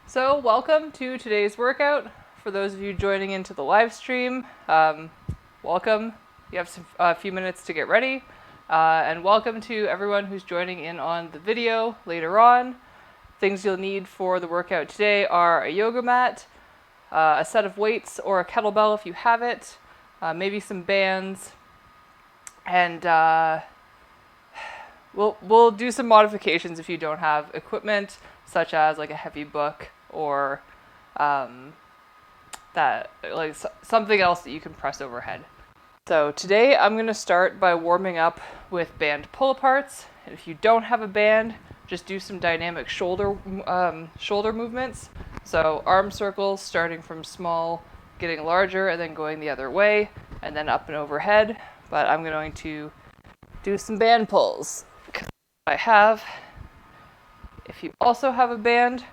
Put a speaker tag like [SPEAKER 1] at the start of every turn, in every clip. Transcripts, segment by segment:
[SPEAKER 1] So welcome to today's workout. For those of you joining into the live stream, welcome. You have a few minutes to get ready. And welcome to everyone who's joining in on the video later on. Things you'll need for the workout today are a yoga mat, a set of weights or a kettlebell if you have it, maybe some bands, and we'll do some modifications if you don't have equipment, such as like a heavy book or something else that you can press overhead. So today I'm going to start by warming up with band pull-aparts. And if you don't have a band, just do some dynamic shoulder movements. So arm circles starting from small, getting larger, and then going the other way, and then up and overhead. But I'm going to do some band pulls. If you also have a band,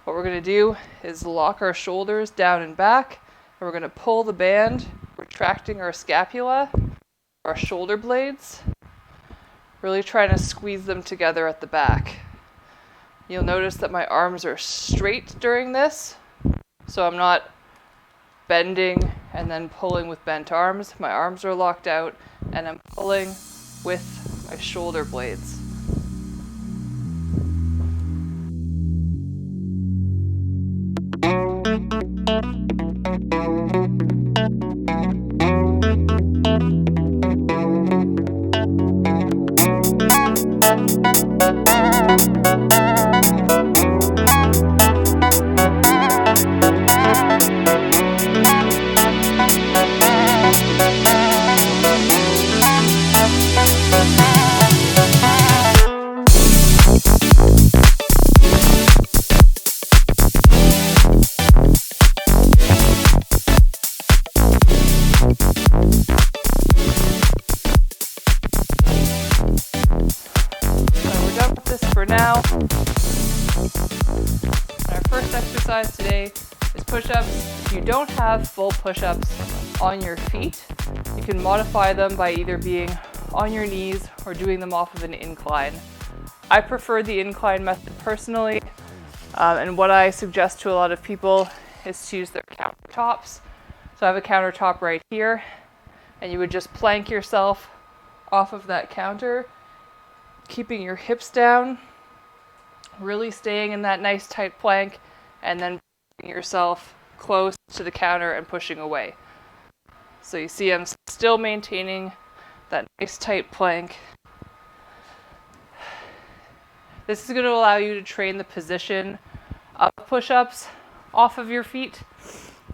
[SPEAKER 1] what we're going to do is lock our shoulders down and back, and we're going to pull the band, retracting our scapula, our shoulder blades, really trying to squeeze them together at the back. You'll notice that my arms are straight during this, so I'm not bending and then pulling with bent arms. My arms are locked out, and I'm pulling with my shoulder blades. For now, our first exercise today is push-ups. If you don't have full push-ups on your feet, you can modify them by either being on your knees or doing them off of an incline. I prefer the incline method personally, and what I suggest to a lot of people is to use their countertops. So I have a countertop right here, and you would just plank yourself off of that counter, keeping your hips down, really staying in that nice tight plank, and then putting yourself close to the counter and pushing away. So you see I'm still maintaining that nice tight plank. This is going to allow you to train the position of push-ups off of your feet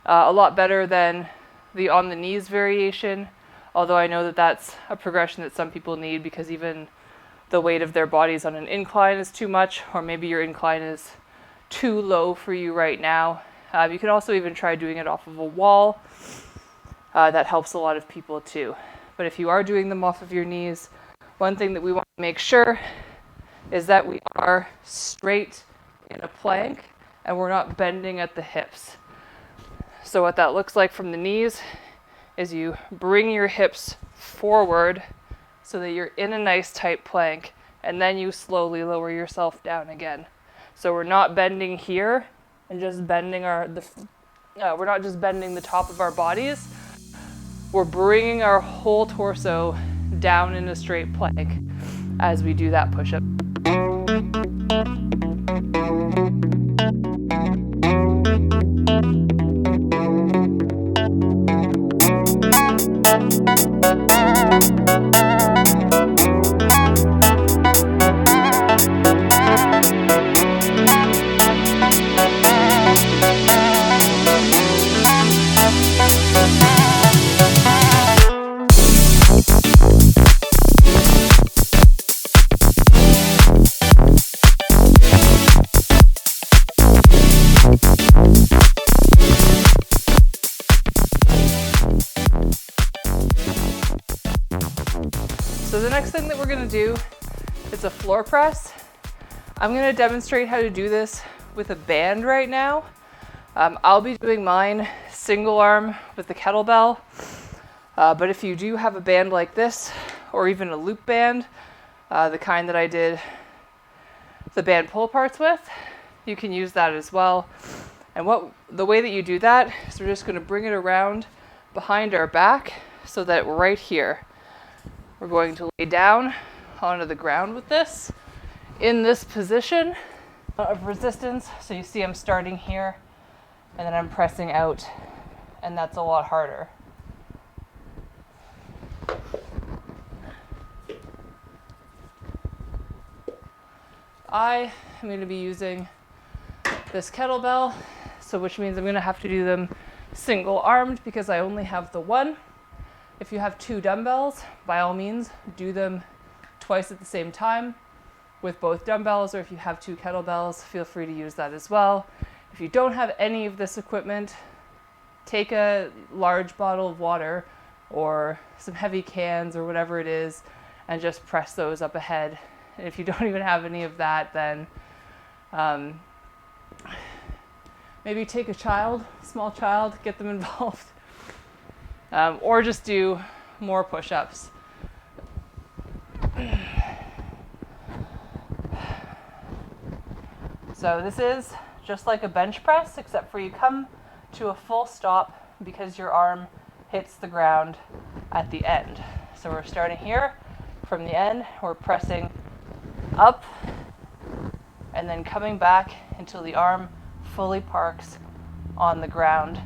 [SPEAKER 1] a lot better than the on the knees variation, although I know that that's a progression that some people need because even the weight of their bodies on an incline is too much, or maybe your incline is too low for you right now. You can also even try doing it off of a wall. That helps a lot of people too. But if you are doing them off of your knees, one thing that we want to make sure is that we are straight in a plank and we're not bending at the hips. So what that looks like from the knees is you bring your hips forward so that you're in a nice tight plank, and then you slowly lower yourself down again. So we're not bending here and just bending we're not just bending the top of our bodies. We're bringing our whole torso down in a straight plank as we do that push-up. So the next thing that we're going to do is a floor press. I'm going to demonstrate how to do this with a band right now. I'll be doing mine single arm with the kettlebell, but if you do have a band like this, or even a loop band, the kind that I did the band pull-aparts with, you can use that as well. And the way that you do that is we're just going to bring it around behind our back so that right here, we're going to lay down onto the ground with this in this position of resistance. So you see I'm starting here and then I'm pressing out, and that's a lot harder. I am going to be using this kettlebell, so which means I'm going to have to do them single armed because I only have the one. If you have 2 dumbbells, by all means, do them twice at the same time with both dumbbells, or if you have 2 kettlebells, feel free to use that as well. If you don't have any of this equipment, take a large bottle of water or some heavy cans or whatever it is and just press those up ahead. And if you don't even have any of that, then maybe take a small child, get them involved, or just do more push-ups. So this is just like a bench press, except for you come to a full stop because your arm hits the ground at the end. So we're starting here from the end, we're pressing up and then coming back until the arm fully parks on the ground.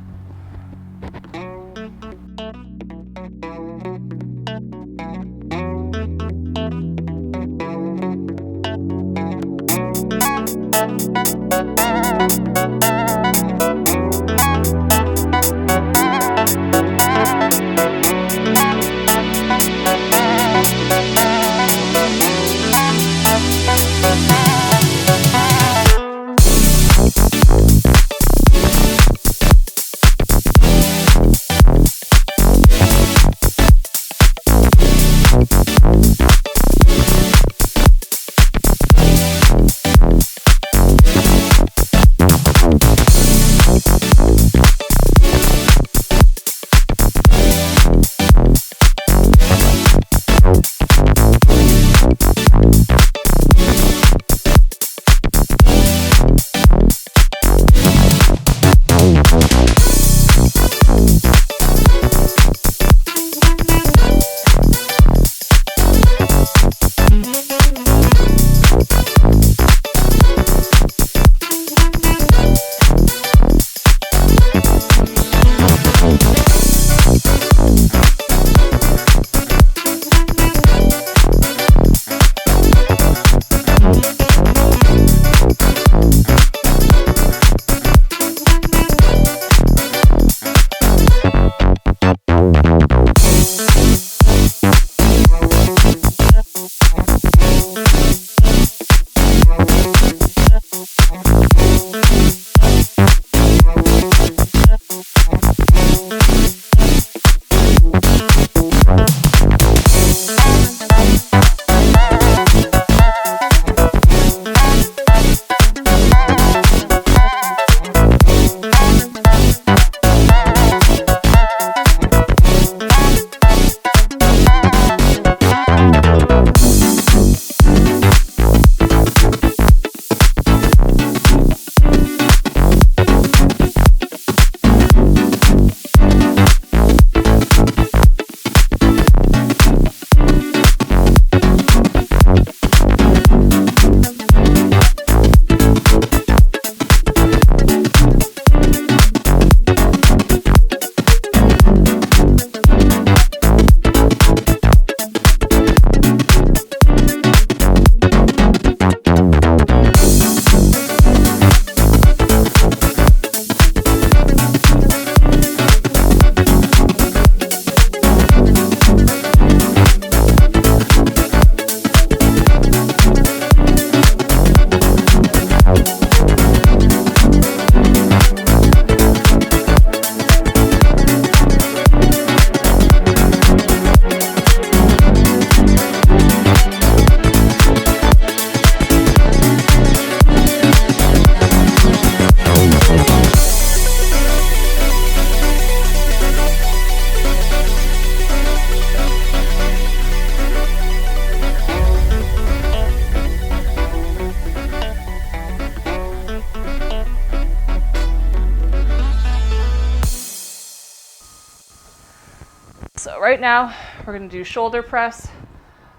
[SPEAKER 1] So right now we're going to do shoulder press.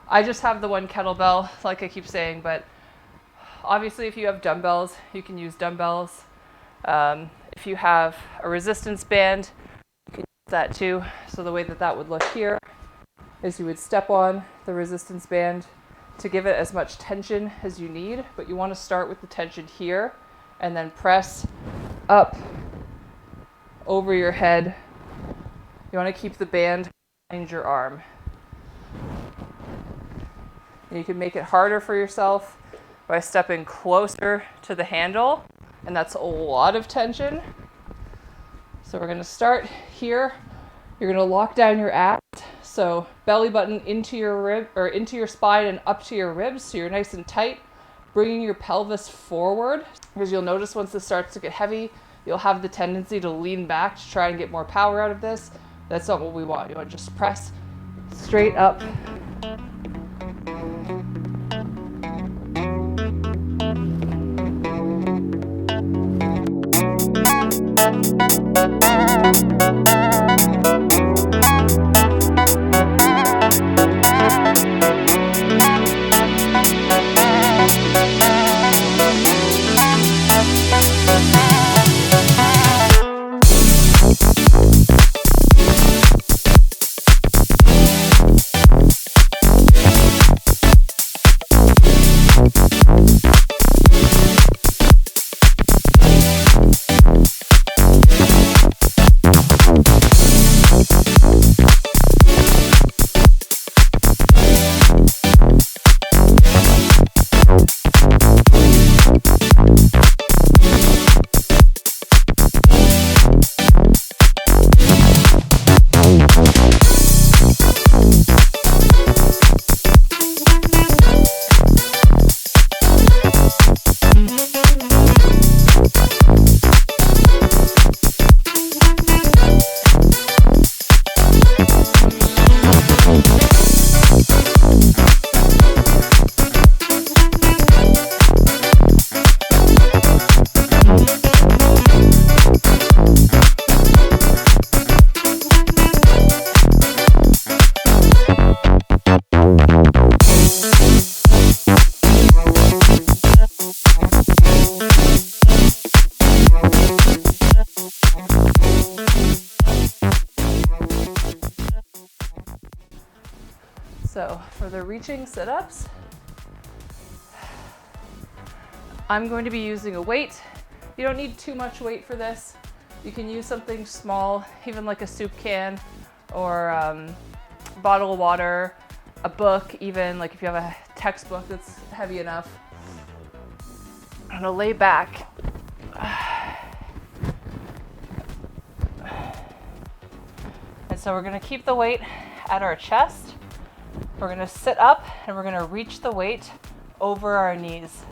[SPEAKER 1] I just have the one kettlebell, like I keep saying, but obviously if you have dumbbells, you can use dumbbells. If you have a resistance band, you can use that too. So the way that that would look here is you would step on the resistance band to give it as much tension as you need, but you want to start with the tension here and then press up over your head. You want to keep the band behind your arm. And you can make it harder for yourself by stepping closer to the handle, and that's a lot of tension. So we're going to start here. You're going to lock down your abs, so belly button into your rib or into your spine and up to your ribs, so you're nice and tight, bringing your pelvis forward, because you'll notice once this starts to get heavy, you'll have the tendency to lean back to try and get more power out of this. That's not what we want. You want to just press straight up. So for the reaching sit-ups, I'm going to be using a weight. You don't need too much weight for this. You can use something small, even like a soup can or a bottle of water, a book, even like if you have a textbook that's heavy enough. I'm gonna lay back. And so we're gonna keep the weight at our chest. We're going to sit up and we're going to reach the weight over our knees.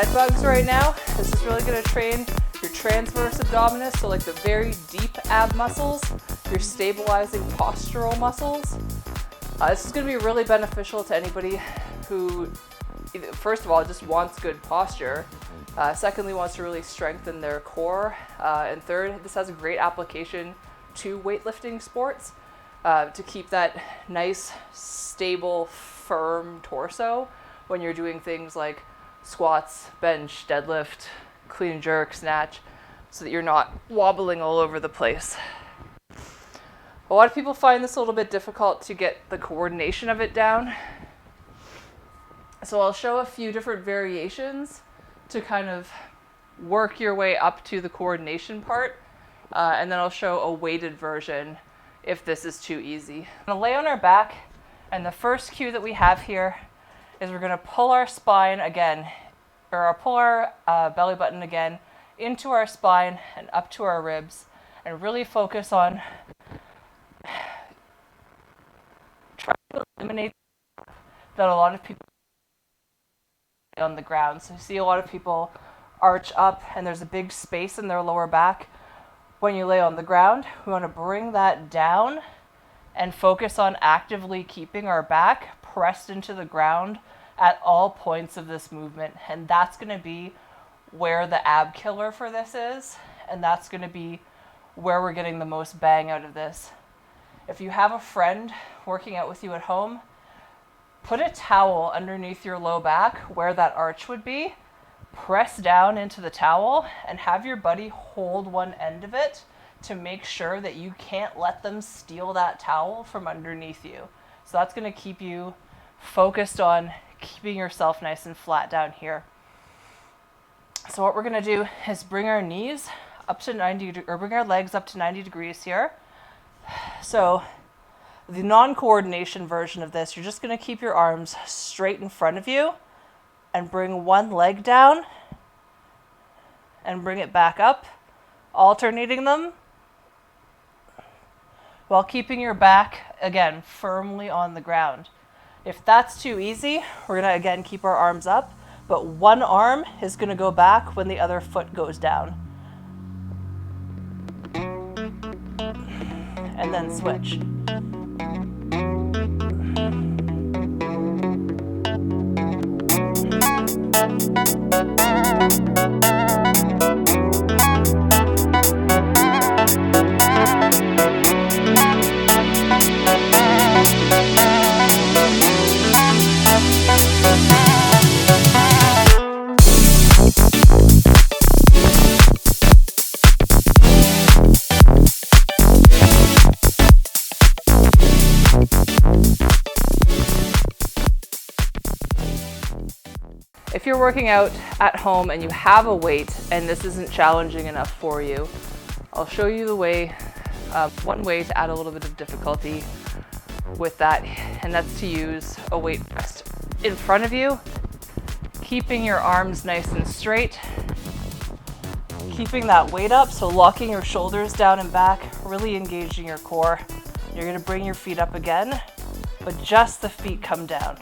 [SPEAKER 1] dead bugs right now. This is really going to train your transverse abdominis, so like the very deep ab muscles, your stabilizing postural muscles. This is going to be really beneficial to anybody who, first of all, just wants good posture. Secondly, wants to really strengthen their core. And third, this has a great application to weightlifting sports to keep that nice, stable, firm torso when you're doing things like squats, bench, deadlift, clean and jerk, snatch, so that you're not wobbling all over the place. A lot of people find this a little bit difficult to get the coordination of it down. So I'll show a few different variations to kind of work your way up to the coordination part. And then I'll show a weighted version if this is too easy. I'm gonna lay on our back, and the first cue that we have here is we're gonna pull our spine again, or pull our belly button again into our spine and up to our ribs, and really focus on trying to eliminate that a lot of people on the ground. So you see a lot of people arch up and there's a big space in their lower back. When you lay on the ground, we want to bring that down and focus on actively keeping our back pressed into the ground at all points of this movement. And that's going to be where the ab killer for this is, and that's going to be where we're getting the most bang out of this. If you have a friend working out with you at home, put a towel underneath your low back where that arch would be, press down into the towel, and have your buddy hold one end of it to make sure that you can't let them steal that towel from underneath you. So that's going to keep you focused on keeping yourself nice and flat down here. So what we're going to do is bring our knees up to 90, or bring our legs up to 90 degrees here. So the non-coordination version of this, you're just going to keep your arms straight in front of you and bring one leg down and bring it back up, alternating them while keeping your back, again, firmly on the ground. If that's too easy, we're going to, again, keep our arms up, but one arm is going to go back when the other foot goes down. And then switch. If you're working out at home and you have a weight and this isn't challenging enough for you, I'll show you the way, one way to add a little bit of difficulty with that, and that's to use a weight rest in front of you, keeping your arms nice and straight, keeping that weight up, so locking your shoulders down and back, really engaging your core. You're going to bring your feet up again, but just the feet come down.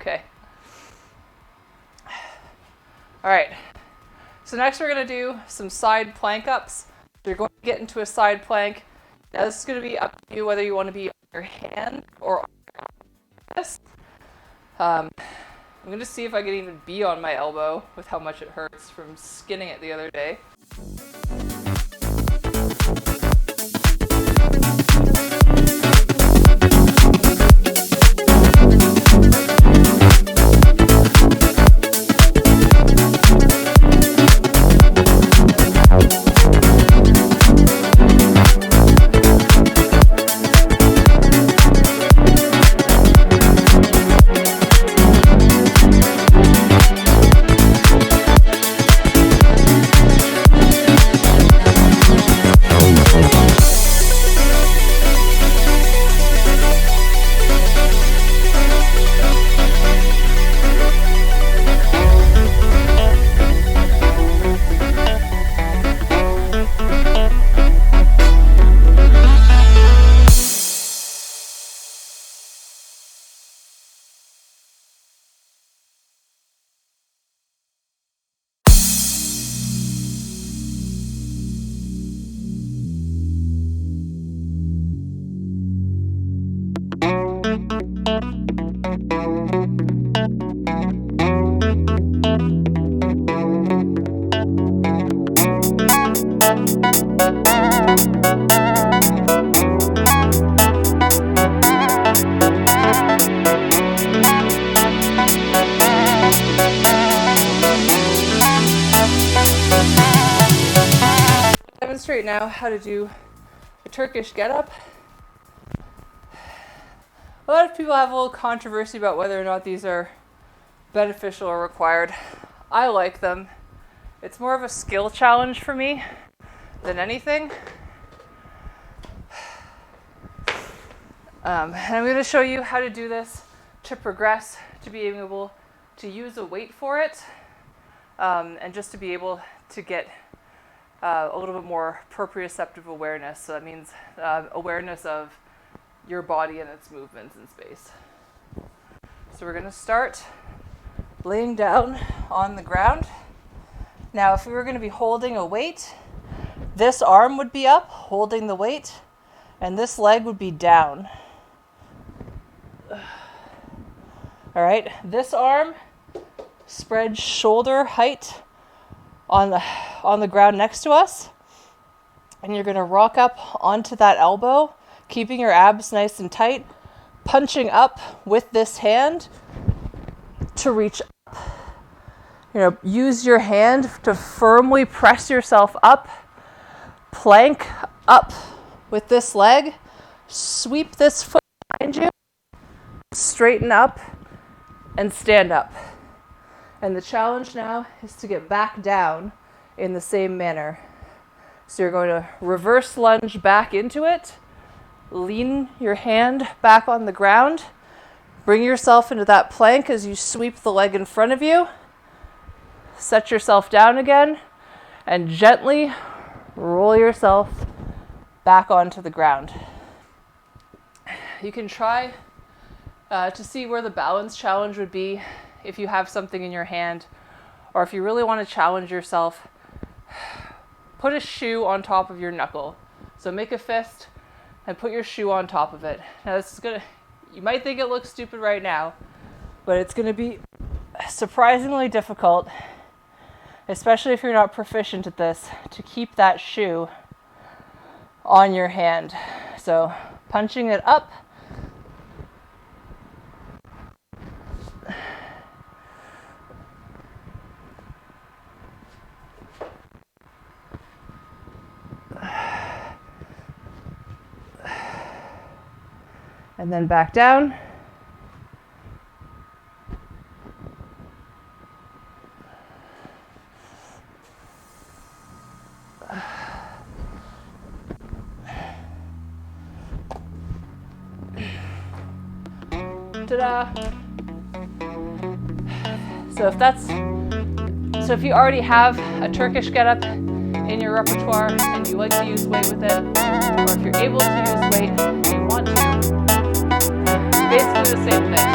[SPEAKER 1] Okay. All right. So next we're going to do some side plank ups. you're going to get into a side plank. Now this is going to be up to you whether you want to be on your hand or on your wrist. I'm going to see if I can even be on my elbow with how much it hurts from skinning it the other day. Demonstrate now how to do a Turkish get-up. A lot of people have a little controversy about whether or not these are beneficial or required. I like them. It's more of a skill challenge for me than anything. And I'm going to show you how to do this to progress, to be able to use a weight for it, and just to be able to get a little bit more proprioceptive awareness. So that means awareness of your body and its movements in space. So we're going to start laying down on the ground. Now, if we were going to be holding a weight, this arm would be up, holding the weight, and this leg would be down. All right, this arm spread shoulder height on the ground next to us, and you're going to rock up onto that elbow, keeping your abs nice and tight, punching up with this hand to reach up. Use your hand to firmly press yourself up, plank up with this leg, sweep this foot behind you, straighten up, and stand up. And the challenge now is to get back down in the same manner. So you're going to reverse lunge back into it, lean your hand back on the ground, bring yourself into that plank as you sweep the leg in front of you, set yourself down again, and gently roll yourself back onto the ground. You can try to see where the balance challenge would be if you have something in your hand, or if you really want to challenge yourself, put a shoe on top of your knuckle. So make a fist and put your shoe on top of it. Now this is you might think it looks stupid right now, but it's going to be surprisingly difficult, especially if you're not proficient at this, to keep that shoe on your hand. So punching it up, and then back down. Ta-da! So if you already have a Turkish get-up in your repertoire and you like to use weight with it, or if you're able to use weight and you want to, basically the same thing.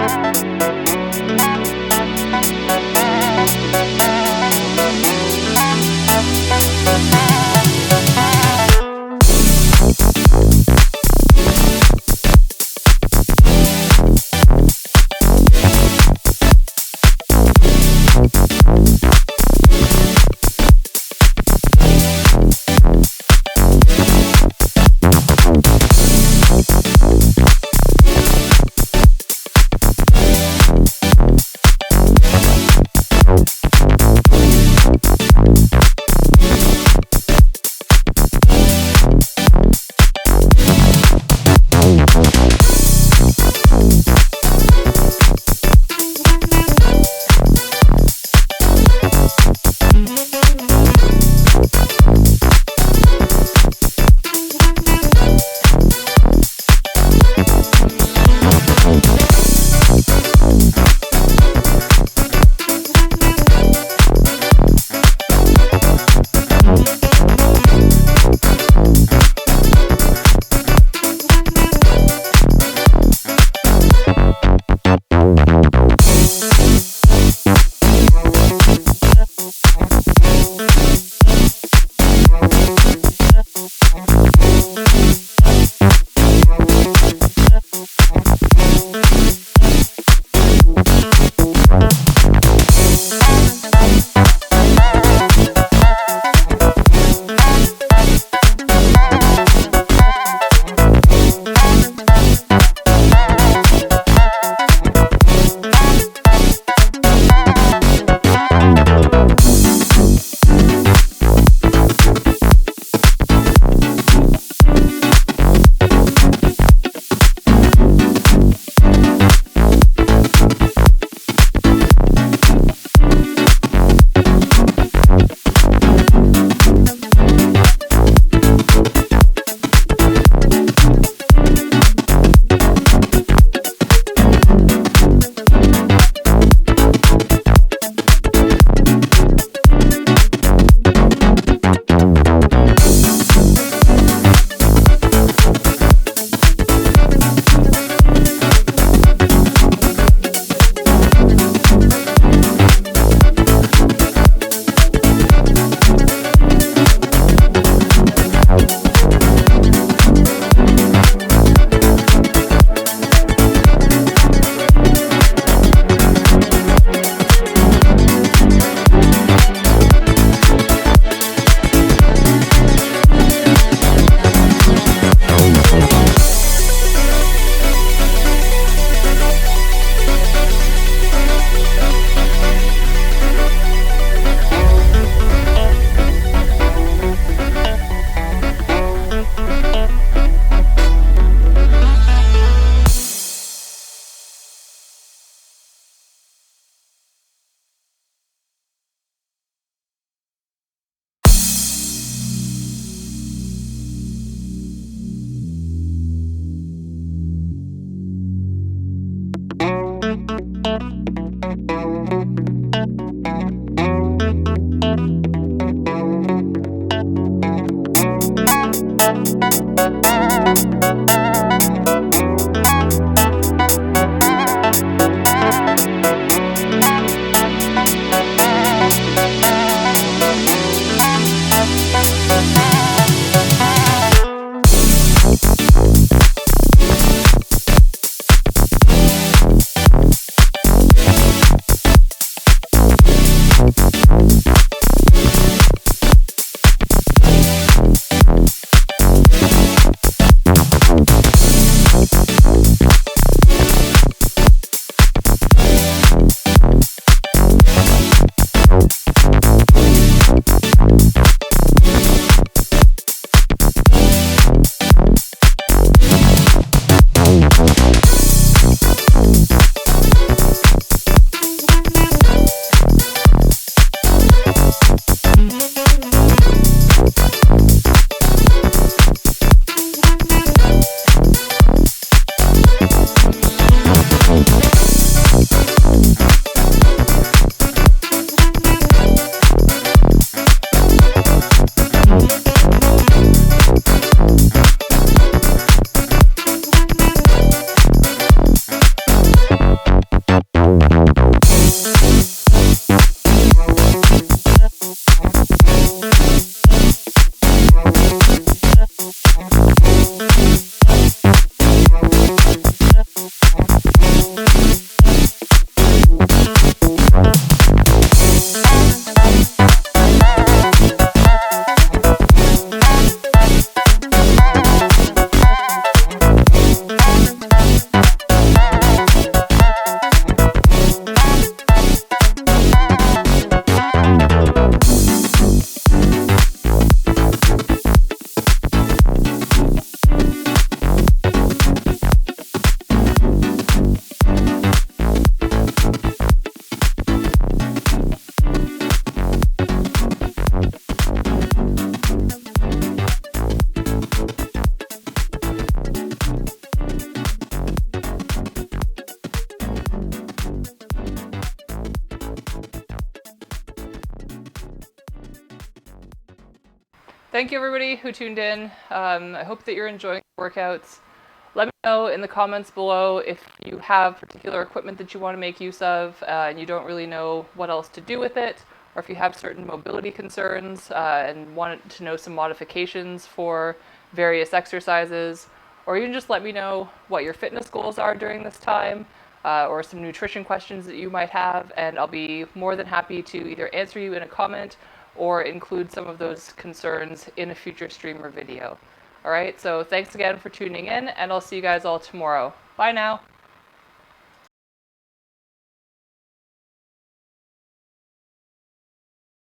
[SPEAKER 1] Thank you, everybody who tuned in. I hope that you're enjoying the workouts. Let me know in the comments below if you have particular equipment that you want to make use of and you don't really know what else to do with it, or if you have certain mobility concerns and want to know some modifications for various exercises, or even just let me know what your fitness goals are during this time, or some nutrition questions that you might have, and I'll be more than happy to either answer you in a comment or include some of those concerns in a future stream or video. All right, so thanks again for tuning in, and I'll see you guys all tomorrow. Bye now.